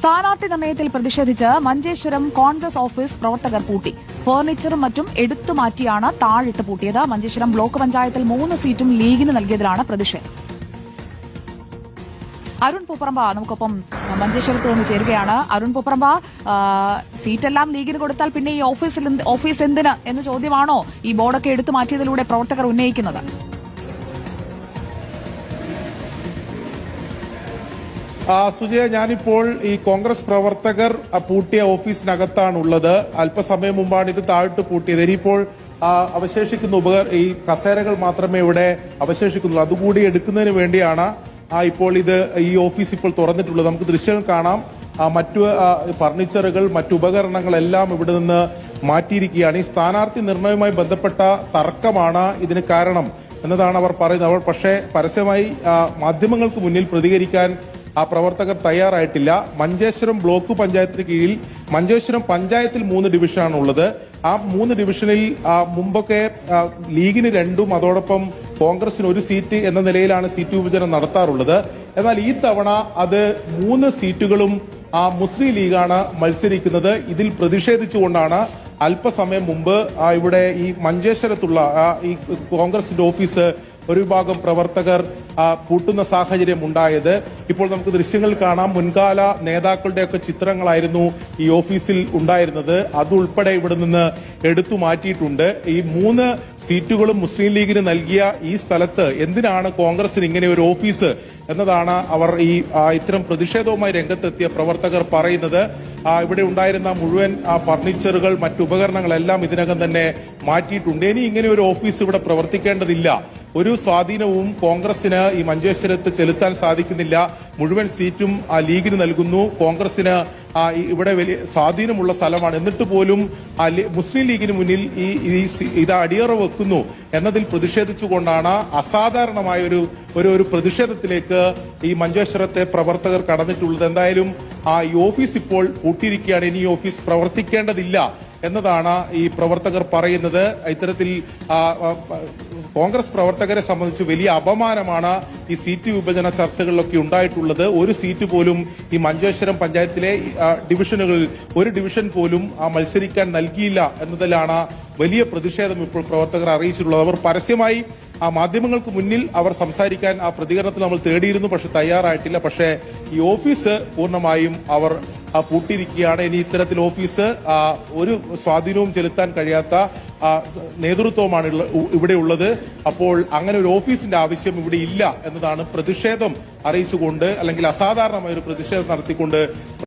സ്ഥാനാർത്ഥി നിർണയത്തിൽ പ്രതിഷേധിച്ച് മഞ്ചേശ്വരം കോൺഗ്രസ് ഓഫീസ് പ്രവർത്തകർ പൂട്ടി. ഫർണിച്ചറും മറ്റും എടുത്തുമാറ്റിയാണ് താഴിട്ട് പൂട്ടിയത്. മഞ്ചേശ്വരം ബ്ലോക്ക് പഞ്ചായത്തിൽ 3 സീറ്റും ലീഗിന് നൽകിയതിലാണ് പ്രതിഷേധം. അരുൺ പൂപ്പറമ്പ നമുക്കൊപ്പം മഞ്ചേശ്വരത്ത് നിന്ന് ചേരുകയാണ്. അരുൺ പൂപ്പറമ്പ, സീറ്റെല്ലാം ലീഗിന് കൊടുത്താൽ പിന്നെ ഈ ഓഫീസ് എന്തിന് എന്ന ചോദ്യമാണോ ഈ ബോർഡൊക്കെ എടുത്തു മാറ്റിയതിലൂടെ പ്രവർത്തകർ ഉന്നയിക്കുന്നത്? സുജയ, ഞാനിപ്പോൾ ഈ കോൺഗ്രസ് പ്രവർത്തകർ പൂട്ടിയ ഓഫീസിനകത്താണുള്ളത്. അല്പസമയം മുമ്പാണ് ഇത് താഴിട്ട് പൂട്ടിയത്. ഇനിയിപ്പോൾ അവശേഷിക്കുന്ന ഈ കസേരകൾ മാത്രമേ ഇവിടെ അവശേഷിക്കുന്നുള്ളൂ. അതുകൂടി എടുക്കുന്നതിന് വേണ്ടിയാണ് ഇപ്പോൾ ഈ ഓഫീസ് ഇപ്പോൾ തുറന്നിട്ടുള്ളത്. നമുക്ക് ദൃശ്യങ്ങൾ കാണാം. മറ്റു ഫർണിച്ചറുകൾ, മറ്റു ഉപകരണങ്ങളെല്ലാം ഇവിടെ നിന്ന് മാറ്റിയിരിക്കുകയാണ്. ഈ സ്ഥാനാർത്ഥി നിർണയവുമായി ബന്ധപ്പെട്ട തർക്കമാണ് ഇതിന് കാരണം എന്നതാണ് അവർ പറയുന്നത്. പക്ഷേ പരസ്യമായി മാധ്യമങ്ങൾക്ക് മുന്നിൽ പ്രതികരിക്കാൻ പ്രവർത്തകർ തയ്യാറായിട്ടില്ല. മഞ്ചേശ്വരം ബ്ലോക്ക് പഞ്ചായത്തിന് കീഴിൽ മഞ്ചേശ്വരം പഞ്ചായത്തിൽ 3 ഡിവിഷനാണ് ഉള്ളത്. ആ 3 ഡിവിഷനിൽ മുമ്പൊക്കെ ലീഗിന് 2ഉം അതോടൊപ്പം കോൺഗ്രസിന് 1 സീറ്റ് എന്ന നിലയിലാണ് സീറ്റ് വിഭജനം നടത്താറുള്ളത്. എന്നാൽ ഈ തവണ അത് 3 സീറ്റുകളും മുസ്ലിം ലീഗാണ് മത്സരിക്കുന്നത്. ഇതിൽ പ്രതിഷേധിച്ചുകൊണ്ടാണ് അല്പസമയം മുമ്പ് ഇവിടെ ഈ മഞ്ചേശ്വരത്തുള്ള ഈ കോൺഗ്രസിന്റെ ഓഫീസ് ഒരു വിഭാഗം പ്രവർത്തകർ പൂട്ടുന്ന സാഹചര്യം ഉണ്ടായത്. ഇപ്പോൾ നമുക്ക് ദൃശ്യങ്ങൾ കാണാം. മുൻകാല നേതാക്കളുടെയൊക്കെ ചിത്രങ്ങളായിരുന്നു ഈ ഓഫീസിൽ ഉണ്ടായിരുന്നത്. അതുൾപ്പെടെ ഇവിടെ നിന്ന് എടുത്തു മാറ്റിയിട്ടുണ്ട്. ഈ 3 സീറ്റുകളും മുസ്ലിം ലീഗിന് നൽകിയ ഈ സ്ഥലത്ത് എന്തിനാണ് കോൺഗ്രസിന് ഇങ്ങനെ ഒരു ഓഫീസ് എന്നതാണ് അവർ ഇത്തരം പ്രതിഷേധവുമായി രംഗത്തെത്തിയ പ്രവർത്തകർ പറയുന്നത്. ഇവിടെ ഉണ്ടായിരുന്ന മുഴുവൻ ഫർണിച്ചറുകൾ, മറ്റുപകരണങ്ങളെല്ലാം ഇതിനകം തന്നെ മാറ്റിയിട്ടുണ്ട്. ഇനി ഇങ്ങനെ ഒരു ഓഫീസ് ഇവിടെ പ്രവർത്തിക്കേണ്ടതില്ല. ഒരു സ്വാധീനവും കോൺഗ്രസിന് ഈ മഞ്ചേശ്വരത്ത് ചെലുത്താൻ സാധിക്കുന്നില്ല. മുഴുവൻ സീറ്റും ലീഗിന് നൽകുന്നു. കോൺഗ്രസിന് ഇവിടെ വലിയ സ്വാധീനമുള്ള സ്ഥലമാണ്. എന്നിട്ട് പോലും മുസ്ലിം ലീഗിന് മുന്നിൽ ഇത് അടിയറ വെക്കുന്നു എന്നതിൽ പ്രതിഷേധിച്ചുകൊണ്ടാണ് അസാധാരണമായ ഒരു പ്രതിഷേധത്തിലേക്ക് ഈ മഞ്ചേശ്വരത്തെ പ്രവർത്തകർ കടന്നിട്ടുള്ളത്. എന്തായാലും ഈ ഓഫീസ് ഇപ്പോൾ പൂട്ടിയിരിക്കുകയാണ്. ഇനി ഈ ഓഫീസ് പ്രവർത്തിക്കേണ്ടതില്ല എന്നതാണ് ഈ പ്രവർത്തകർ പറയുന്നത്. ഇത്തരത്തിൽ കോൺഗ്രസ് പ്രവർത്തകരെ സംബന്ധിച്ച് വലിയ അപമാനമാണ് ഈ സീറ്റ് വിഭജന ചർച്ചകളിലൊക്കെ ഉണ്ടായിട്ടുള്ളത്. ഒരു സീറ്റ് പോലും ഈ മഞ്ചേശ്വരം പഞ്ചായത്തിലെ ഡിവിഷനുകളിൽ ഒരു ഡിവിഷൻ പോലും മത്സരിക്കാൻ നൽകിയില്ല എന്നതിലാണ് വലിയ പ്രതിഷേധം ഇപ്പോൾ പ്രവർത്തകർ അറിയിച്ചിട്ടുള്ളത്. അവർ പരസ്യമായി മാധ്യമങ്ങൾക്ക് മുന്നിൽ അവർ സംസാരിക്കാൻ പ്രതികരണത്തിൽ നമ്മൾ തേടിയിരുന്നു, പക്ഷെ തയ്യാറായിട്ടില്ല. പക്ഷേ ഈ ഓഫീസ് പൂർണ്ണമായും അവർ പൂട്ടിയിരിക്കുകയാണ്. ഇനി ഇത്തരത്തിൽ ഓഫീസ് ഒരു സ്വാധീനവും ചെലുത്താൻ കഴിയാത്ത നേതൃത്വമാണ് ഇവിടെ ഉള്ളത്. അപ്പോൾ അങ്ങനെ ഒരു ഓഫീസിന്റെ ആവശ്യം ഇവിടെ ഇല്ല എന്നതാണ് പ്രതിഷേധം അറിയിച്ചുകൊണ്ട്, അല്ലെങ്കിൽ അസാധാരണമായ ഒരു പ്രതിഷേധം നടത്തിക്കൊണ്ട്